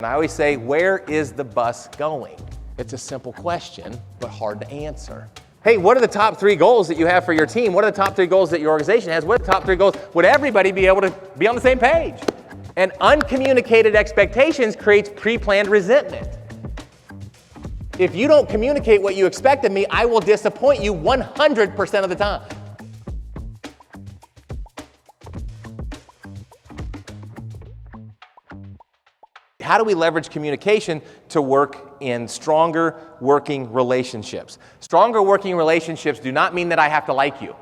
And I always say, where is the bus going? It's a simple question, but hard to answer. Hey, what are the top 3 goals that you have for your team? What are the top 3 goals that your organization has? What are the top 3 goals? Would everybody be able to be on the same page? And uncommunicated expectations creates pre-planned resentment. If you don't communicate what you expect of me, I will disappoint you 100% of the time. How do we leverage communication to work in stronger working relationships? Stronger working relationships do not mean that I have to like you.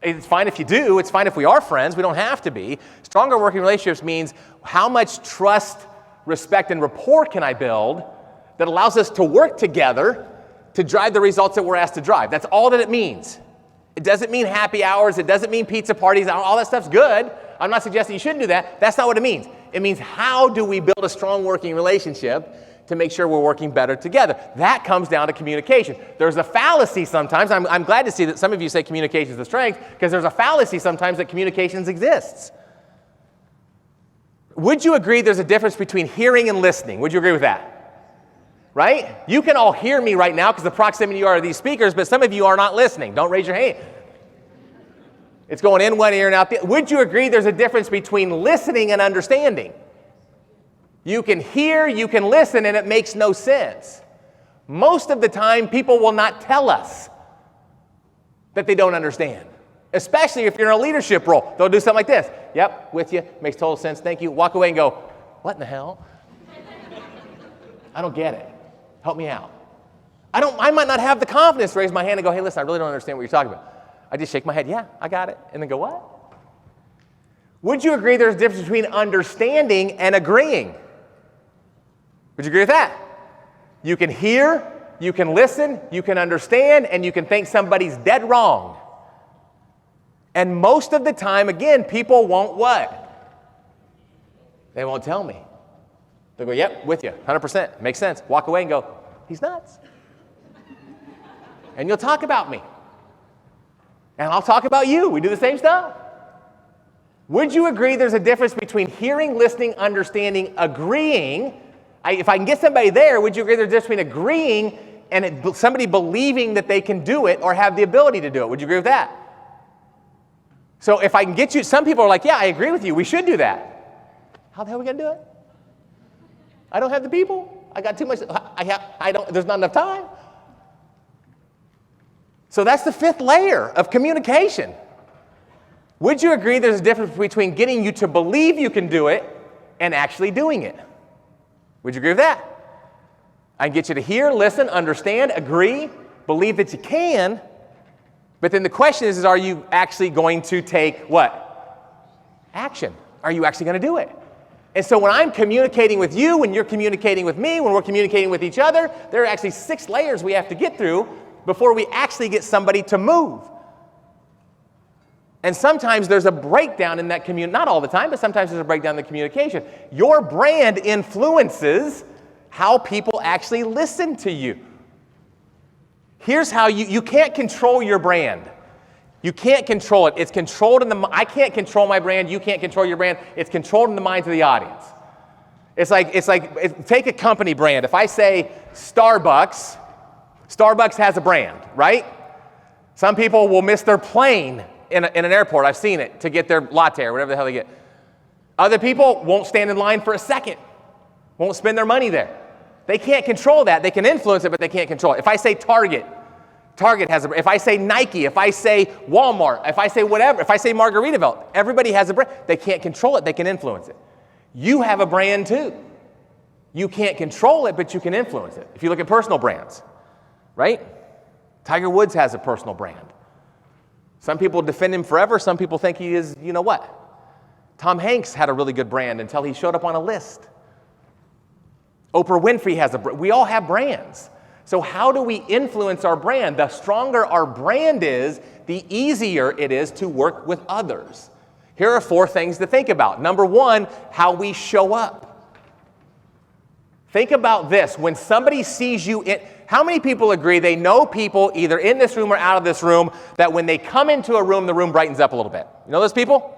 It's fine if you do. It's fine if we are friends. We don't have to be. Stronger working relationships means how much trust, respect, and rapport can I build that allows us to work together to drive the results that we're asked to drive. That's all that it means. It doesn't mean happy hours. It doesn't mean pizza parties. All that stuff's good. I'm not suggesting you shouldn't do that. That's not what it means. It means how do we build a strong working relationship to make sure we're working better together? That comes down to communication. There's a fallacy sometimes. I'm glad to see that some of you say communication is the strength, because there's a fallacy sometimes that communications exists. Would you agree there's a difference between hearing and listening? Would you agree with that? Right? You can all hear me right now because the proximity you are to these speakers, but some of you are not listening. Don't raise your hand. It's going in one ear and out the other. Would you agree there's a difference between listening and understanding? You can hear, you can listen, and it makes no sense. Most of the time, people will not tell us that they don't understand, especially if you're in a leadership role. They'll do something like this. Yep, with you, makes total sense, thank you. Walk away and go, what in the hell? I don't get it. Help me out. I might not have the confidence to raise my hand and go, hey, listen, I really don't understand what you're talking about. I just shake my head, yeah, I got it, and then go, what? Would you agree there's a difference between understanding and agreeing? Would you agree with that? You can hear, you can listen, you can understand, and you can think somebody's dead wrong. And most of the time, again, people won't what? They won't tell me. They'll go, yep, with you, 100%, makes sense. Walk away and go, he's nuts. And you'll talk about me. And I'll talk about you. We do the same stuff. Would you agree there's a difference between hearing, listening, understanding, agreeing? If I can get somebody there, would you agree there's a difference between agreeing and somebody believing that they can do it or have the ability to do it? Would you agree with that? So if I can get you, some people are like, yeah, I agree with you. We should do that. How the hell are we going to do it? I don't have the people. I got too much. There's not enough time. So that's the 5th layer of communication. Would you agree there's a difference between getting you to believe you can do it and actually doing it? Would you agree with that? I can get you to hear, listen, understand, agree, believe that you can, but then the question is are you actually going to take what? Action. Are you actually going to do it? And so when I'm communicating with you, when you're communicating with me, when we're communicating with each other, there are actually 6 layers we have to get through before we actually get somebody to move. And sometimes there's a breakdown in that communication, not all the time, but sometimes there's a breakdown in the communication. Your brand influences how people actually listen to you. Here's how you can't control your brand. You can't control it. It's controlled I can't control my brand, you can't control your brand. It's controlled in the minds of the audience. It's like take a company brand. If I say Starbucks has a brand, right? Some people will miss their plane in an airport. I've seen it, to get their latte or whatever the hell they get. Other people won't stand in line for a second, won't spend their money there. They can't control that. They can influence it, but they can't control it. If I say Target has a brand. If I say Nike, if I say Walmart, if I say whatever, if I say Margaritaville, everybody has a brand. They can't control it. They can influence it. You have a brand too. You can't control it, but you can influence it. If you look at personal brands, right? Tiger Woods has a personal brand. Some people defend him forever. Some people think he is, you know what? Tom Hanks had a really good brand until he showed up on a list. Oprah Winfrey has a brand. We all have brands. So how do we influence our brand? The stronger our brand is, the easier it is to work with others. Here are 4 things to think about. Number 1, how we show up. Think about this. When somebody sees you how many people agree they know people either in this room or out of this room that when they come into a room, the room brightens up a little bit? You know those people?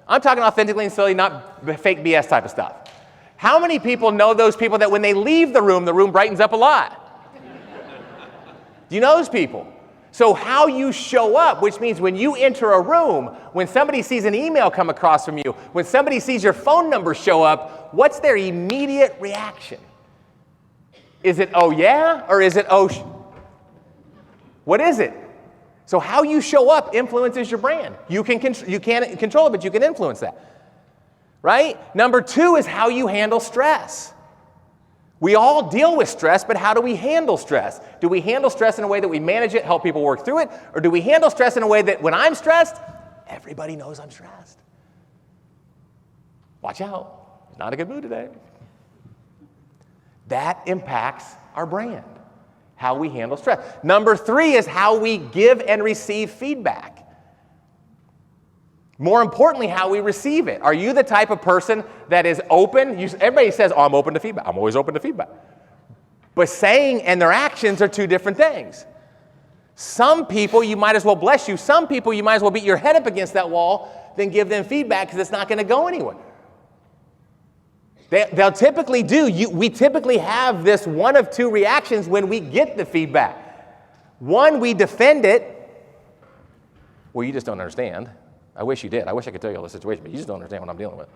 I'm talking authentically and silly, not fake BS type of stuff. How many people know those people that when they leave the room brightens up a lot? Do you know those people? So how you show up, which means when you enter a room, when somebody sees an email come across from you, when somebody sees your phone number show up, what's their immediate reaction? Is it, oh yeah, or is it, oh, what is it? So how you show up influences your brand. You can't control it, but you can influence that. Right? Number 2 is how you handle stress. We all deal with stress, but how do we handle stress? Do we handle stress in a way that we manage it, help people work through it? Or do we handle stress in a way that when I'm stressed, everybody knows I'm stressed? Watch out. Not a good mood today. That impacts our brand, how we handle stress. Number 3 is how we give and receive feedback. More importantly, how we receive it. Are you the type of person that is open? Everybody says, oh, I'm open to feedback. I'm always open to feedback. But saying and their actions are 2 different things. Some people, you might as well bless you. Some people, you might as well beat your head up against that wall than give them feedback because it's not going to go anywhere. They'll typically do. We typically have this one of 2 reactions when we get the feedback. One, we defend it. Well, you just don't understand. I wish you did. I wish I could tell you all the situation, but you just don't understand what I'm dealing with.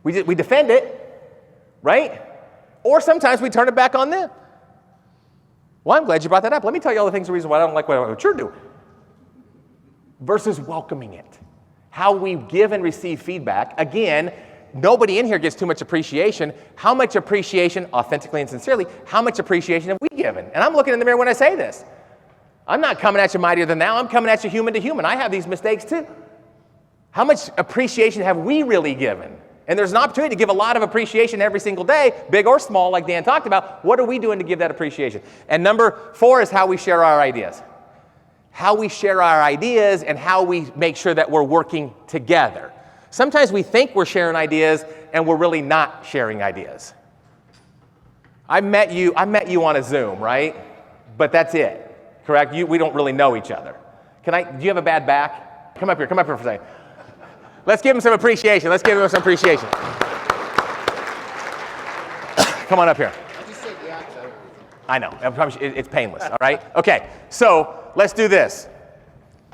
We defend it, right? Or sometimes we turn it back on them. Well, I'm glad you brought that up. Let me tell you all the things, the reason why I don't like what you're doing. Versus welcoming it. How we give and receive feedback. Again, nobody in here gets too much appreciation. How much appreciation, authentically and sincerely, how much appreciation have we given? And I'm looking in the mirror when I say this. I'm not coming at you mightier than thou. I'm coming at you human to human. I have these mistakes too. How much appreciation have we really given? And there's an opportunity to give a lot of appreciation every single day, big or small, like Dan talked about. What are we doing to give that appreciation? And number 4 is how we share our ideas. How we share our ideas and how we make sure that we're working together. Sometimes we think we're sharing ideas and we're really not sharing ideas. I met you on a Zoom, right? But that's it, correct? We don't really know each other. Do you have a bad back? Come up here for a second. Let's give him some appreciation. Come on up here. I know. It's painless, all right? Okay, so let's do this.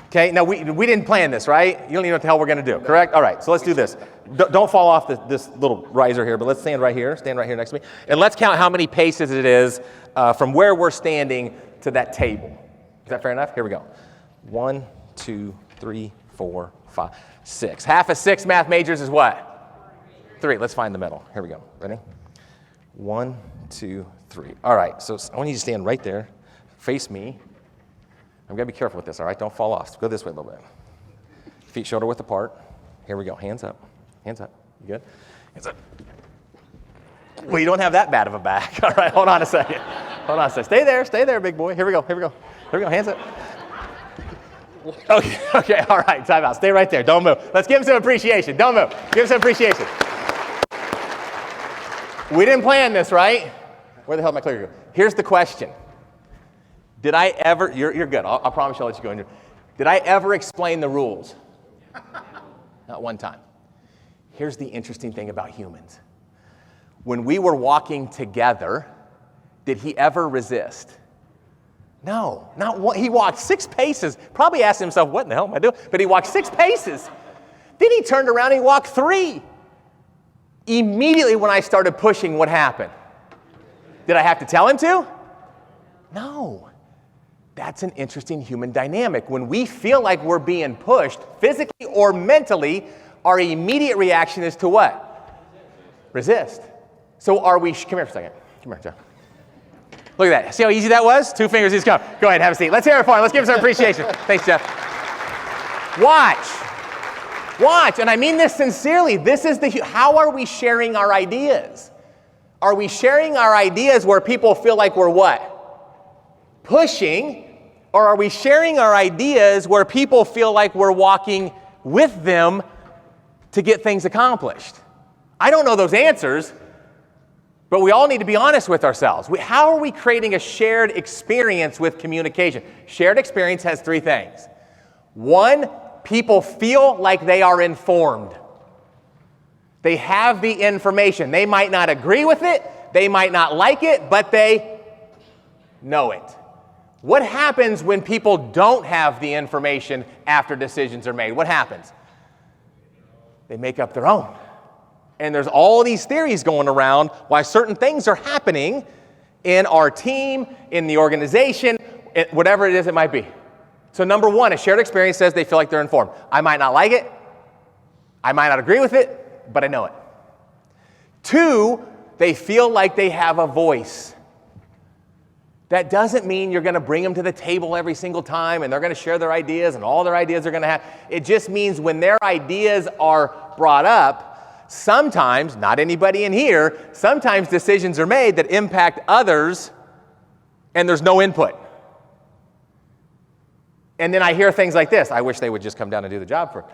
Okay, now we didn't plan this, right? You don't even know what the hell we're going to do, correct? All right, so let's do this. Don't fall off this little riser here, but let's stand right here next to me. And let's count how many paces it is from where we're standing to that table. Is that fair enough? Here we go. 1, 2, 3, 4, 5, 6. Half of 6 math majors is what? 3. Let's find the middle. Here we go. Ready? 1, 2, 3. All right, so I want you to stand right there. Face me. I'm going to be careful with this, all right? Don't fall off. Go this way a little bit. Feet shoulder width apart. Here we go. Hands up. You good? Hands up. Well, you don't have that bad of a back. All right, hold on a second. Stay there, big boy. Here we go. Hands up. Okay, all right, time out. Stay right there. Don't move. Let's give him some appreciation. Don't move. Give him some appreciation. We didn't plan this, right? Where the hell did my clicker go? Here's the question. Did I ever, you're good. I'll promise you I'll let you go in. Did I ever explain the rules? Not one time. Here's the interesting thing about humans. When we were walking together, did he ever resist? No, not one. He walked 6 paces, probably asked himself, what in the hell am I doing? But he walked 6 paces. Then he turned around and he walked 3. Immediately when I started pushing, what happened? Did I have to tell him to? No. That's an interesting human dynamic. When we feel like we're being pushed, physically or mentally, our immediate reaction is to what? Resist. So are we, come here for a second. Come here, John. Look at that. See how easy that was? 2 fingers, he's come. Go ahead, have a seat. Let's hear it for him. Let's give him some appreciation. Thanks, Jeff. Watch. And I mean this sincerely. This is how are we sharing our ideas? Are we sharing our ideas where people feel like we're what? Pushing, or are we sharing our ideas where people feel like we're walking with them to get things accomplished? I don't know those answers, but we all need to be honest with ourselves. How are we creating a shared experience with communication? Shared experience has 3 things. 1, people feel like they are informed. They have the information. They might not agree with it, they might not like it, but they know it. What happens when people don't have the information after decisions are made? What happens? They make up their own. And there's all these theories going around why certain things are happening in our team, in the organization, whatever it is it might be. So number one, a shared experience says they feel like they're informed. I might not like it, I might not agree with it, but I know it. Two, they feel like they have a voice. That doesn't mean you're going to bring them to the table every single time and they're going to share their ideas and all their ideas are going to have. It just means when their ideas are brought up, sometimes, not anybody in here, sometimes decisions are made that impact others and there's no input. And then I hear things like this: I wish they would just come down and do the job for.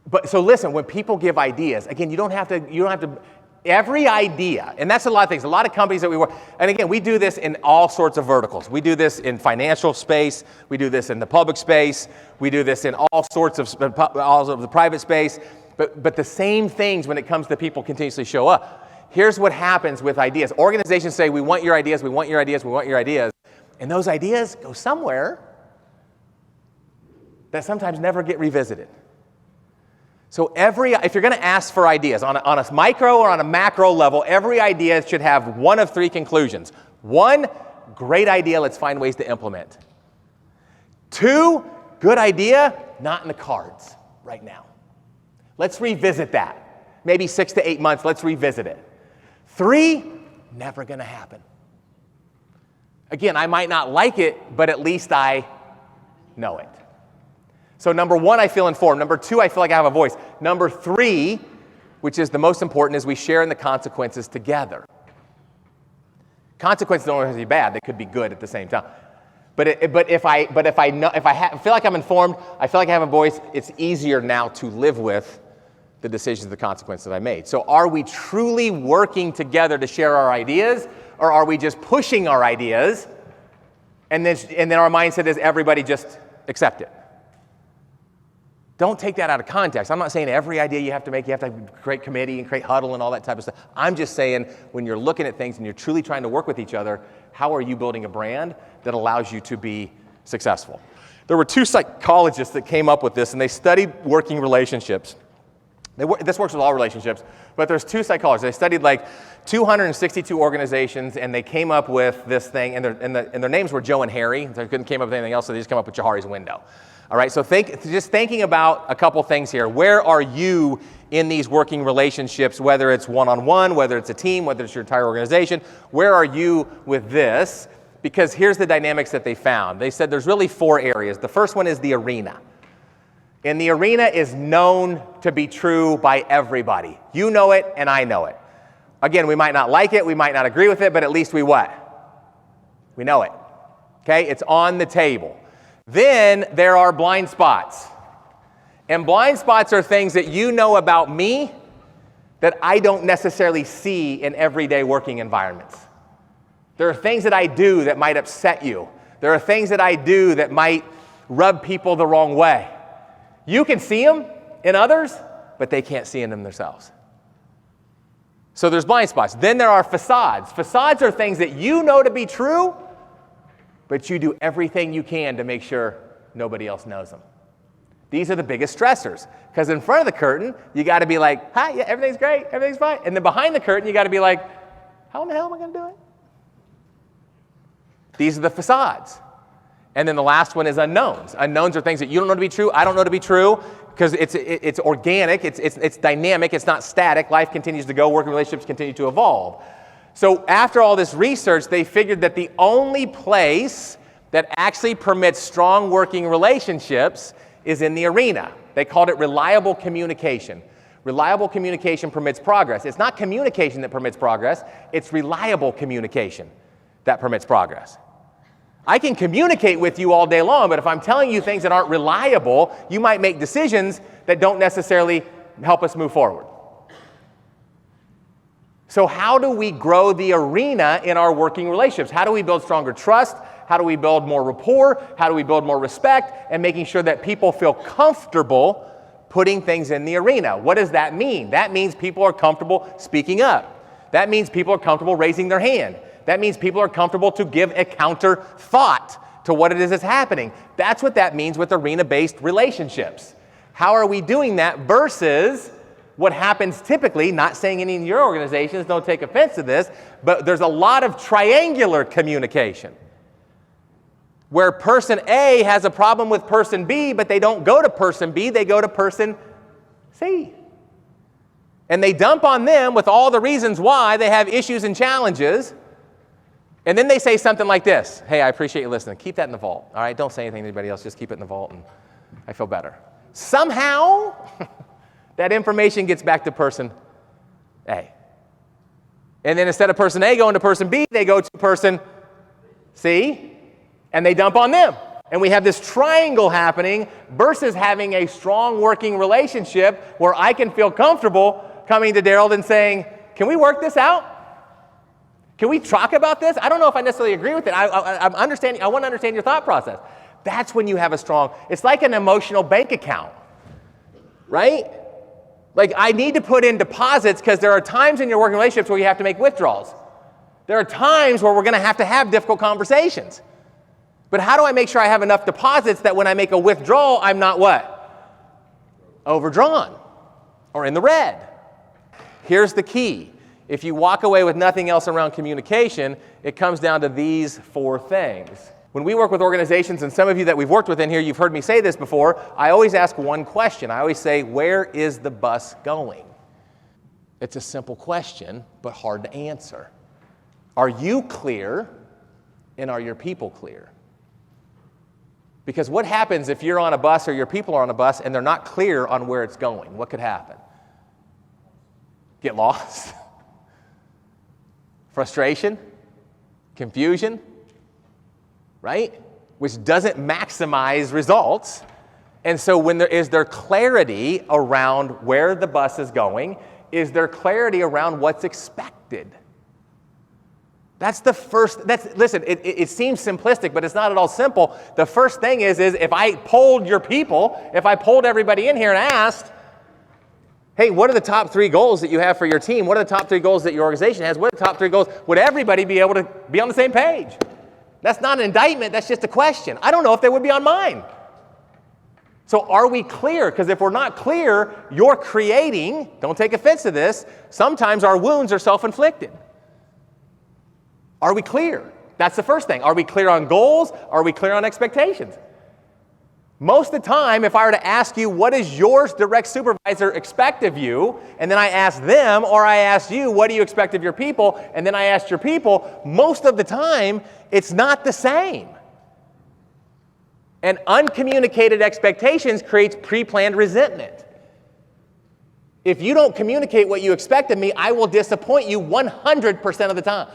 But so listen, when people give ideas, again, you don't have to, every idea, and that's a lot of things, a lot of companies that we work, and again, we do this in all sorts of verticals. We do this in financial space, we do this in the public space, we do this in all sorts of the private space, but the same things when it comes to people continuously show up. Here's what happens with ideas. Organizations say, we want your ideas, we want your ideas, we want your ideas, and those ideas go somewhere that sometimes never get revisited. So if you're going to ask for ideas on a micro or on a macro level, every idea should have one of three conclusions. One, great idea, let's find ways to implement. Two, good idea, not in the cards right now. Let's revisit that. Maybe 6 to 8 months, let's revisit it. Three, never going to happen. Again, I might not like it, but at least I know it. So number one, I feel informed. Number two, I feel like I have a voice. Number three, which is the most important, is we share in the consequences together. Consequences don't always be bad; they could be good at the same time. But if I feel like I'm informed, I feel like I have a voice. It's easier now to live with the decisions, the consequences that I made. So are we truly working together to share our ideas, or are we just pushing our ideas, and then our mindset is everybody just accept it? Don't take that out of context. I'm not saying every idea you have to make, you have to create committee and create huddle and all that type of stuff. I'm just saying when you're looking at things and you're truly trying to work with each other, how are you building a brand that allows you to be successful? There were two psychologists that came up with this, and they studied working relationships. This works with all relationships, but there's two psychologists. They studied like 262 organizations, and they came up with this thing, and their names were Joe and Harry. They couldn't come up with anything else, so they just came up with Johari's Window. All right, so just thinking about a couple things here. Where are you in these working relationships, whether it's one-on-one, whether it's a team, whether it's your entire organization? Where are you with this? Because here's the dynamics that they found. They said there's really 4 areas. The first one is the arena. And the arena is known to be true by everybody. You know it, and I know it. Again, we might not like it, we might not agree with it, but at least we what? We know it. Okay, it's on the table. Then there are blind spots. And blind spots are things that you know about me that I don't necessarily see in everyday working environments. There are things that I do that might upset you. There are things that I do that might rub people the wrong way. You can see them in others, but they can't see in them themselves. So there's blind spots. Then there are facades. Facades are things that you know to be true, but you do everything you can to make sure nobody else knows them. These are the biggest stressors, because in front of the curtain, you got to be like, hi, yeah, everything's great, everything's fine. And then behind the curtain, you got to be like, how in the hell am I going to do it? These are the facades. And then the last one is unknowns. Unknowns are things that you don't know to be true, I don't know to be true, because it's organic, it's dynamic, it's not static. Life continues to go, working relationships continue to evolve. So after all this research, they figured that the only place that actually permits strong working relationships is in the arena. They called it reliable communication. Reliable communication permits progress. It's not communication that permits progress, it's reliable communication that permits progress. I can communicate with you all day long, but if I'm telling you things that aren't reliable, you might make decisions that don't necessarily help us move forward. So how do we grow the arena in our working relationships? How do we build stronger trust? How do we build more rapport? How do we build more respect? And making sure that people feel comfortable putting things in the arena. What does that mean? That means people are comfortable speaking up. That means people are comfortable raising their hand. That means people are comfortable to give a counter thought to what it is that's happening. That's what that means with arena-based relationships. How are we doing that versus what happens typically, not saying any in your organizations, don't take offense to this, but there's a lot of triangular communication where person A has a problem with person B, but they don't go to person B, they go to person C. And they dump on them with all the reasons why they have issues and challenges. And then they say something like this: hey, I appreciate you listening. Keep that in the vault. All right, don't say anything to anybody else. Just keep it in the vault, and I feel better. Somehow, that information gets back to person A. And then instead of person A going to person B, they go to person C, and they dump on them. And we have this triangle happening versus having a strong working relationship where I can feel comfortable coming to Daryl and saying, can we work this out? Can we talk about this? I don't know if I necessarily agree with it. I'm understanding. I want to understand your thought process. That's when you have a strong, it's like an emotional bank account, right? Like I need to put in deposits because there are times in your working relationships where you have to make withdrawals. There are times where we're going to have difficult conversations. But how do I make sure I have enough deposits that when I make a withdrawal, I'm not what? Overdrawn or in the red. Here's the key. If you walk away with nothing else around communication, it comes down to these 4 things. When we work with organizations, and some of you that we've worked with in here, you've heard me say this before, I always ask one question. I always say, where is the bus going? It's a simple question, but hard to answer. Are you clear, and are your people clear? Because what happens if you're on a bus or your people are on a bus and they're not clear on where it's going? What could happen? Get lost? Frustration? Confusion? Right? Which doesn't maximize results. And so when is there clarity around where the bus is going? Is there clarity around what's expected? That's the first, listen, it seems simplistic, but it's not at all simple. The first thing is if I polled your people, if I polled everybody in here and asked, hey, what are the top 3 goals that you have for your team? What are the top 3 goals that your organization has? What are the top 3 goals? Would everybody be able to be on the same page? That's not an indictment, that's just a question. I don't know if they would be on mine. So are we clear? Because if we're not clear, you're creating, don't take offense to this, sometimes our wounds are self-inflicted. Are we clear? That's the first thing. Are we clear on goals? Are we clear on expectations? Most of the time, if I were to ask you, what does your direct supervisor expect of you? And then I ask them, or I ask you, what do you expect of your people? And then I ask your people, most of the time, it's not the same. And uncommunicated expectations creates pre-planned resentment. If you don't communicate what you expect of me, I will disappoint you 100% of the time.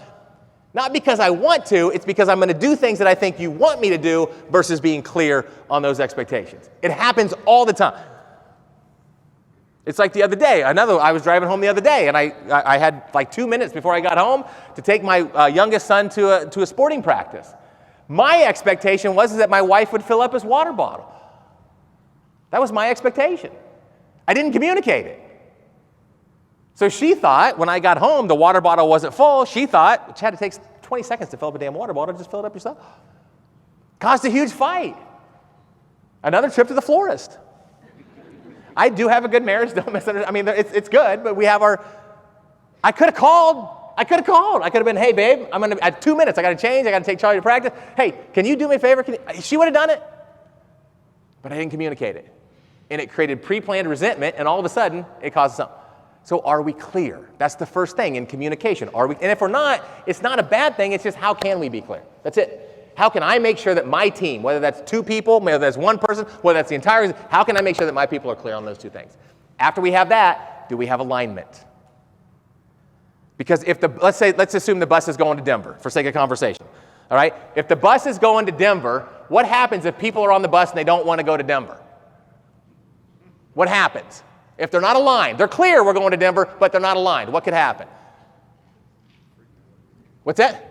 Not because I want to, it's because I'm going to do things that I think you want me to do versus being clear on those expectations. It happens all the time. It's like the other day, I was driving home the other day, and I had like 2 minutes before I got home to take my youngest son to a sporting practice. My expectation was that my wife would fill up his water bottle. That was my expectation. I didn't communicate it. So she thought when I got home, the water bottle wasn't full. She thought, Chad, it takes 20 seconds to fill up a damn water bottle. Just fill it up yourself. Caused a huge fight. Another trip to the florist. I do have a good marriage. Don't misunderstand. I mean, it's good, but we have I could have called. I could have been, hey, babe, at 2 minutes. I got to change. I got to take Charlie to practice. Hey, can you do me a favor? She would have done it. But I didn't communicate it. And it created pre-planned resentment, and all of a sudden, it caused something. So are we clear? That's the first thing in communication. And if we're not, it's not a bad thing. It's just how can we be clear? That's it. How can I make sure that my team, whether that's 2 people, whether that's 1 person, whether that's the entire, how can I make sure that my people are clear on those 2 things? After we have that, do we have alignment? Because let's assume the bus is going to Denver for sake of conversation. All right? If the bus is going to Denver, what happens if people are on the bus and they don't want to go to Denver? What happens? If they're not aligned, they're clear we're going to Denver, but they're not aligned. What could happen? What's that?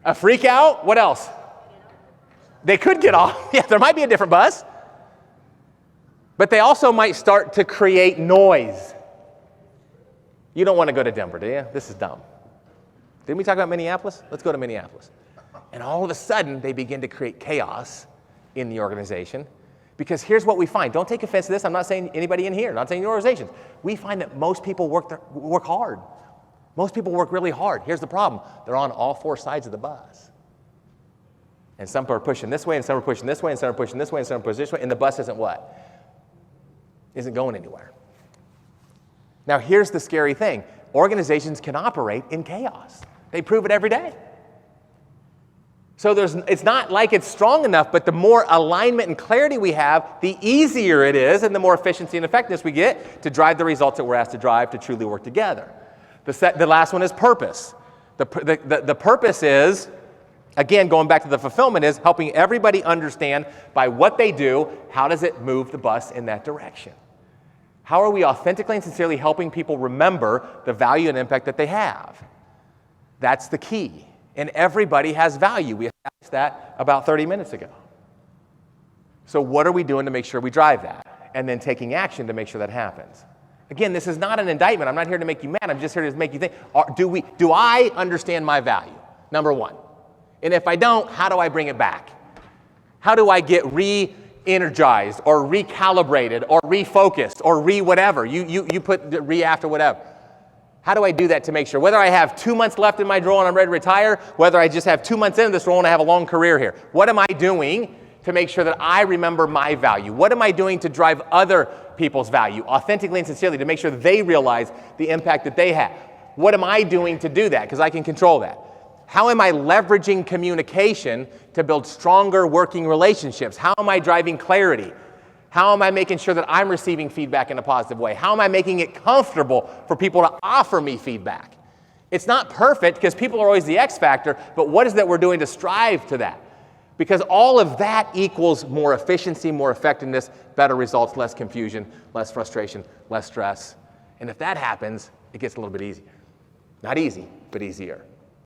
A freak out? What else? They could get off. Yeah, there might be a different bus. But they also might start to create noise. You don't want to go to Denver, do you? This is dumb. Didn't we talk about Minneapolis? Let's go to Minneapolis. And all of a sudden, they begin to create chaos in the organization. Because here's what we find. Don't take offense to this. I'm not saying anybody in here. I'm not saying your organizations. We find that most people work hard. Most people work really hard. Here's the problem. They're on all four sides of the bus. And some are pushing this way, and some are pushing this way, and some are pushing this way, and some are pushing this way, and the bus isn't what? Isn't going anywhere. Now, here's the scary thing. Organizations can operate in chaos. They prove it every day. So it's not like it's strong enough, but the more alignment and clarity we have, the easier it is, and the more efficiency and effectiveness we get to drive the results that we're asked to drive to truly work together. The last one is purpose. The purpose is, again, going back to the fulfillment, is helping everybody understand by what they do, how does it move the bus in that direction? How are we authentically and sincerely helping people remember the value and impact that they have? That's the key. And everybody has value. We established that about 30 minutes ago. So what are we doing to make sure we drive that? And then taking action to make sure that happens. Again, this is not an indictment. I'm not here to make you mad. I'm just here to make you think, do I understand my value? Number one. And if I don't, how do I bring it back? How do I get re-energized or recalibrated or refocused or re-whatever? You put re after whatever. How do I do that to make sure? Whether I have 2 months left in my role and I'm ready to retire, whether I just have 2 months in this role and I have a long career here. What am I doing to make sure that I remember my value? What am I doing to drive other people's value authentically and sincerely to make sure they realize the impact that they have? What am I doing to do that? Because I can control that. How am I leveraging communication to build stronger working relationships? How am I driving clarity? How am I making sure that I'm receiving feedback in a positive way? How am I making it comfortable for people to offer me feedback? It's not perfect because people are always the X factor, but what is that we're doing to strive to that? Because all of that equals more efficiency, more effectiveness, better results, less confusion, less frustration, less stress. And if that happens, it gets a little bit easier. Not easy, but easier.